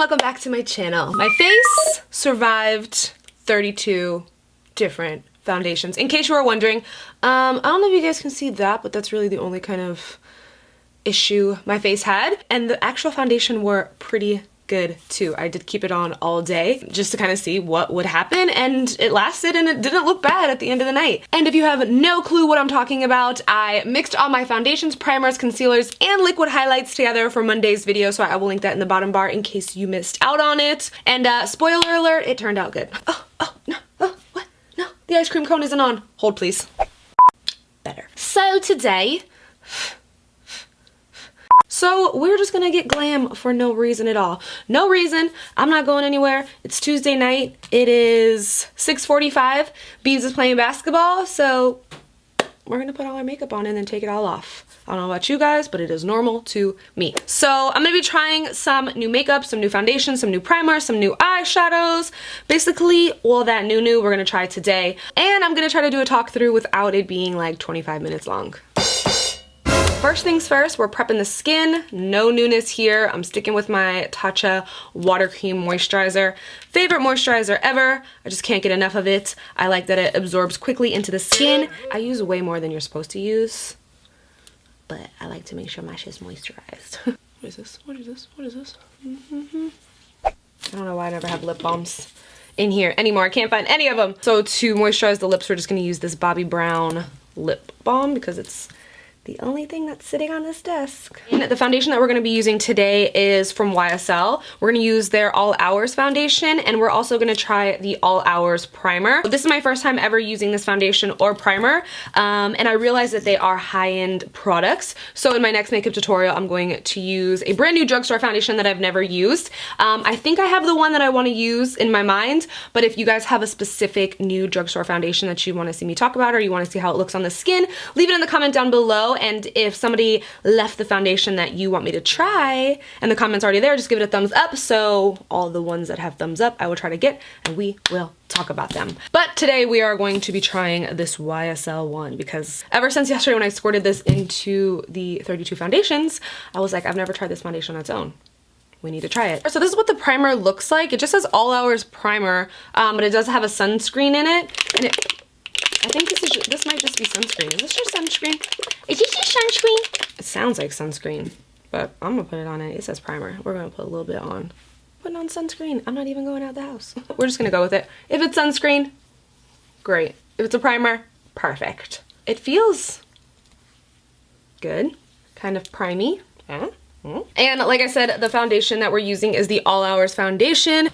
welcome back to my channel. My face survived 32 different foundations. In case you were wondering, I don't know if you guys can see that, but that's really the only kind of issue my face had. And the actual foundation were pretty good too. I did keep it on all day just to kind of see what would happen, and it lasted and it didn't look bad at the end of the night. And if you have no clue what I'm talking about, I mixed all my foundations, primers, concealers, and liquid highlights together for Monday's video, so I will link that in the bottom bar in case you missed out on it. And spoiler alert, it turned out good. Oh no, oh what? No, the ice cream cone isn't on. Hold please. Better. So today, so we're just gonna get glam for no reason at all. No reason. I'm not going anywhere. It's Tuesday night. It is 6:45. Beebs is playing basketball, so we're gonna put all our makeup on and then take it all off. I don't know about you guys, but it is normal to me. So I'm gonna be trying some new makeup, some new foundation, some new primer, some new eyeshadows. Basically, all that new we're gonna try today. And I'm gonna try to do a talk through without it being like 25 minutes long. First things first, we're prepping the skin. No newness here. I'm sticking with my Tatcha Water Cream Moisturizer. Favorite moisturizer ever. I just can't get enough of it. I like that it absorbs quickly into the skin. I use way more than you're supposed to use, but I like to make sure my shit's moisturized. What is this? What is this? What is this? I don't know why I never have lip balms in here anymore. I can't find any of them. So to moisturize the lips, we're just gonna use this Bobbi Brown lip balm because it's the only thing that's sitting on this desk. And the foundation that we're gonna be using today is from YSL. We're gonna use their All Hours foundation, and we're also gonna try the All Hours primer. This is my first time ever using this foundation or primer, and I realized that they are high-end products. So in my next makeup tutorial, I'm going to use a brand new drugstore foundation that I've never used. I think I have the one that I wanna use in my mind, but if you guys have a specific new drugstore foundation that you wanna see me talk about, or you wanna see how it looks on the skin, leave it in the comment down below. And if somebody left the foundation that you want me to try and the comment's already there, just give it a thumbs up. So all the ones that have thumbs up, I will try to get, and we will talk about them. But today we are going to be trying this YSL one because ever since yesterday when I squirted this into the 32 foundations, I was like, I've never tried this foundation on its own. We need to try it. So this is what the primer looks like. It just says All Hours Primer, but it does have a sunscreen in it. And I think this might just be sunscreen. Is this your sunscreen? Is this your sunscreen? It sounds like sunscreen, but I'm gonna put it on it. It says primer. We're gonna put a little bit on. Putting on sunscreen. I'm not even going out the house. We're just gonna go with it. If it's sunscreen, great. If it's a primer, perfect. It feels good. Kind of primey. And like I said, the foundation that we're using is the All Hours foundation.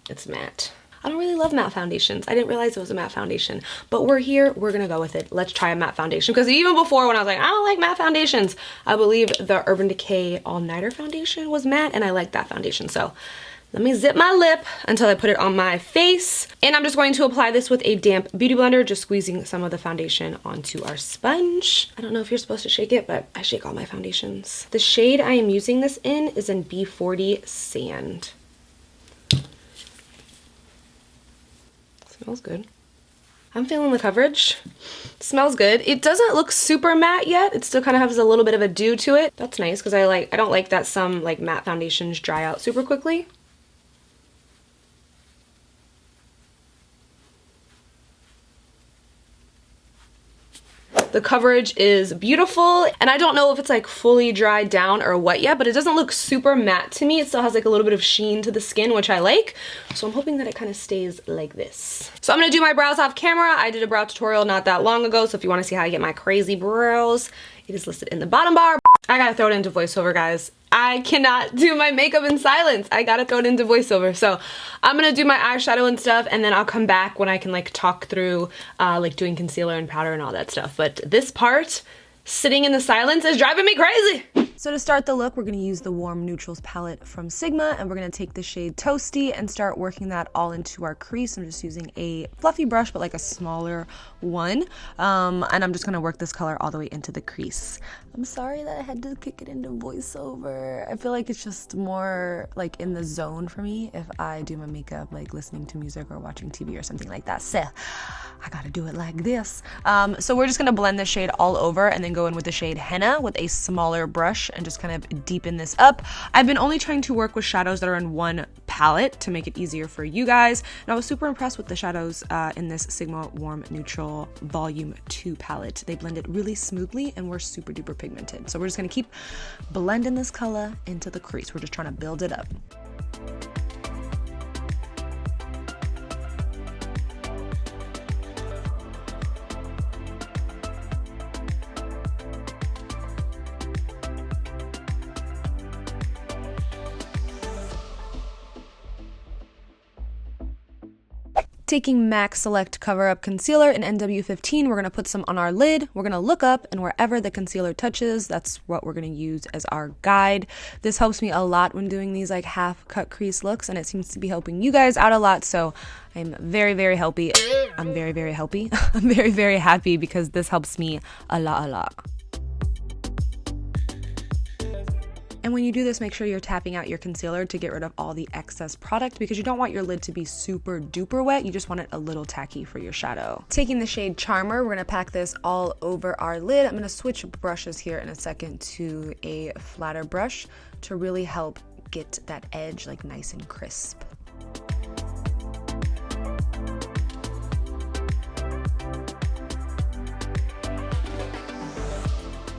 It's matte. I don't really love matte foundations. I didn't realize it was a matte foundation, but we're here, we're gonna go with it. Let's try a matte foundation, because even before when I was like, I don't like matte foundations, I believe the Urban Decay All Nighter foundation was matte, and I like that foundation. So let me zip my lip until I put it on my face. And I'm just going to apply this with a damp beauty blender, just squeezing some of the foundation onto our sponge. I don't know if you're supposed to shake it, but I shake all my foundations. The shade I am using this in is in B40 Sand. Smells good. I'm feeling the coverage. Smells good. It doesn't look super matte yet. It still kind of has a little bit of a dew to it. That's nice because I don't like that some like matte foundations dry out super quickly. The coverage is beautiful, and I don't know if it's like fully dried down or what yet, but it doesn't look super matte to me. It still has like a little bit of sheen to the skin, which I like. So I'm hoping that it kind of stays like this. So I'm gonna do my brows off camera. I did a brow tutorial not that long ago, so if you wanna see how I get my crazy brows, it is listed in the bottom bar. I gotta throw it into voiceover, guys. I cannot do my makeup in silence. I gotta throw it into voiceover. So I'm gonna do my eyeshadow and stuff, and then I'll come back when I can like talk through like doing concealer and powder and all that stuff. But this part, sitting in the silence, is driving me crazy. So to start the look, we're gonna use the Warm Neutrals palette from Sigma, and we're gonna take the shade Toasty and start working that all into our crease. I'm just using a fluffy brush, but like a smaller one. And I'm just gonna work this color all the way into the crease. I'm sorry that I had to kick it into voiceover. I feel like it's just more like in the zone for me if I do my makeup like listening to music or watching TV or something like that. So I gotta do it like this. So we're just gonna blend the shade all over and then go in with the shade Henna with a smaller brush brush and just kind of deepen this up. I've been only trying to work with shadows that are in one palette to make it easier for you guys. And I was super impressed with the shadows in this Sigma Warm Neutral Volume 2 palette. They blended really smoothly and were super duper pigmented. So we're just gonna keep blending this color into the crease. We're just trying to build it up. Taking MAC Select Cover Up Concealer in NW15, we're going to put some on our lid. We're going to look up, and wherever the concealer touches, that's what we're going to use as our guide. This helps me a lot when doing these like half cut crease looks, and it seems to be helping you guys out a lot, so I'm very, very happy. I'm very, very happy. I'm very, very happy because this helps me a lot. And when you do this, make sure you're tapping out your concealer to get rid of all the excess product because you don't want your lid to be super duper wet. You just want it a little tacky for your shadow. Taking the shade Charmer, we're gonna pack this all over our lid. I'm gonna switch brushes here in a second to a flatter brush to really help get that edge like nice and crisp.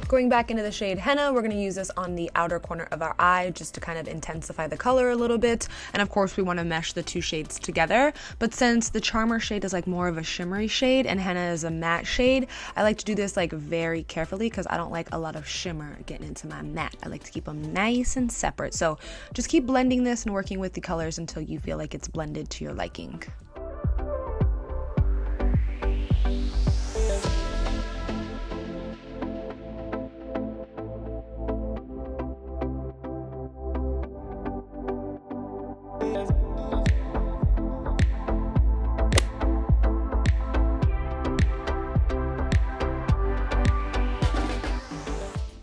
Going back into the shade Henna, we're going to use this on the outer corner of our eye just to kind of intensify the color a little bit. And of course we want to mesh the two shades together. But since the Charmer shade is like more of a shimmery shade and Henna is a matte shade, I like to do this like very carefully because I don't like a lot of shimmer getting into my matte. I like to keep them nice and separate. So just keep blending this and working with the colors until you feel like it's blended to your liking.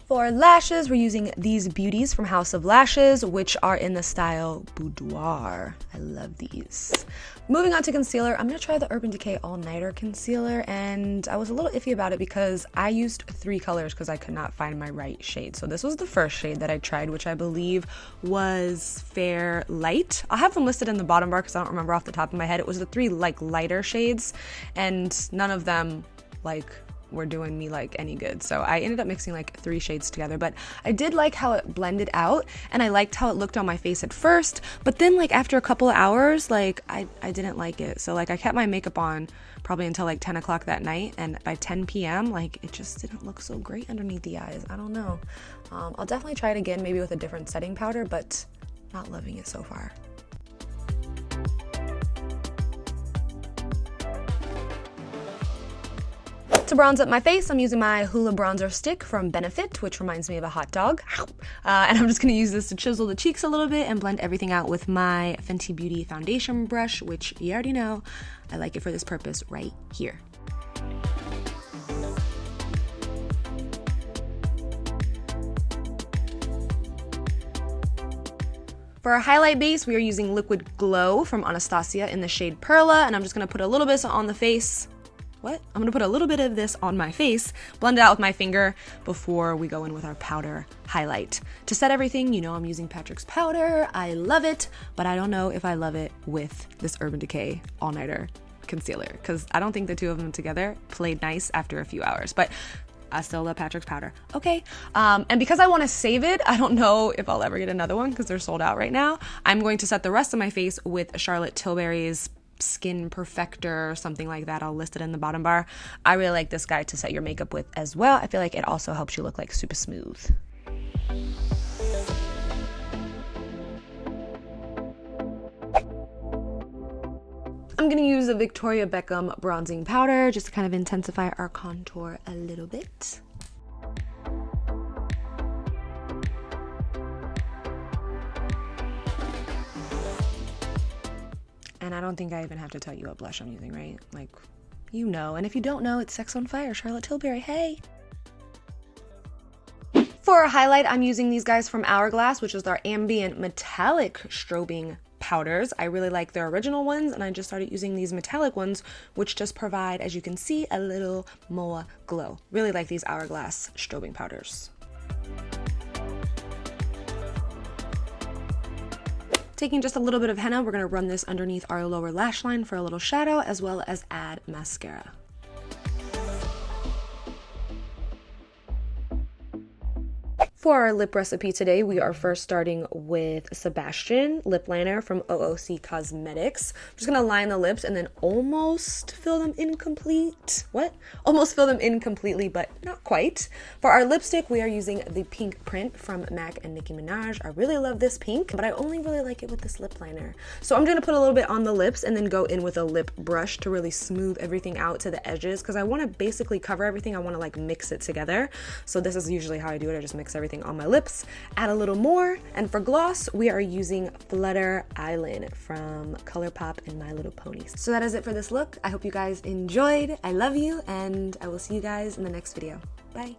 For lashes, we're using these beauties from House of Lashes, which are in the style Boudoir. I love these. Moving on to concealer, I'm going to try the Urban Decay All Nighter Concealer, and I was a little iffy about it because I used 3 colors because I could not find my right shade. So this was the first shade that I tried, which I believe was Fair Light. I'll have them listed in the bottom bar because I don't remember off the top of my head. It was the 3 like lighter shades, and none of them like were doing me like any good. So I ended up mixing like 3 shades together, but I did like how it blended out and I liked how it looked on my face at first, but then like after a couple of hours, like I didn't like it. So like I kept my makeup on probably until like 10 o'clock that night, and by 10 p.m. like it just didn't look so great underneath the eyes. I don't know. I'll definitely try it again, maybe with a different setting powder, but not loving it so far. To bronze up my face, I'm using my Hoola bronzer stick from Benefit, which reminds me of a hot dog. And I'm just going to use this to chisel the cheeks a little bit and blend everything out with my Fenty Beauty foundation brush, which you already know, I like it for this purpose right here. For our highlight base, we are using Liquid Glow from Anastasia in the shade Perla, and I'm just going to put a little bit on the face. I'm gonna put a little bit of this on my face, blend it out with my finger before we go in with our powder highlight. To set everything, you know I'm using Patrick's powder. I love it, but I don't know if I love it with this Urban Decay All Nighter Concealer because I don't think the two of them together played nice after a few hours, but I still love Patrick's powder. Okay, and because I want to save it, I don't know if I'll ever get another one because they're sold out right now. I'm going to set the rest of my face with Charlotte Tilbury's Skin Perfector or something like that. I'll list it in the bottom bar. I really like this guy to set your makeup with as well. I feel like it also helps you look like super smooth. I'm going to use a Victoria Beckham bronzing powder just to kind of intensify our contour a little bit. And I don't think I even have to tell you what blush I'm using, right? Like, you know. And if you don't know, it's Sex on Fire, Charlotte Tilbury, hey! For a highlight, I'm using these guys from Hourglass, which is their ambient metallic strobing powders. I really like their original ones, and I just started using these metallic ones, which just provide, as you can see, a little more glow. Really like these Hourglass strobing powders. Taking just a little bit of henna, we're going to run this underneath our lower lash line for a little shadow, as well as add mascara. For our lip recipe today, we are first starting with Sebastian lip liner from OOC Cosmetics. I'm just gonna line the lips and then almost fill them Almost fill them in completely, but not quite. For our lipstick, we are using the Pinkprint from MAC and Nicki Minaj. I really love this pink, but I only really like it with this lip liner. So I'm gonna put a little bit on the lips and then go in with a lip brush to really smooth everything out to the edges, because I wanna basically cover everything. I wanna like mix it together. So this is usually how I do it. I just mix everything on my lips, add a little more, and for gloss we are using Flutter Island from ColourPopxMyLittlePony. So that is it for this look. I hope you guys enjoyed. I love you, and I will see you guys in the next video. Bye.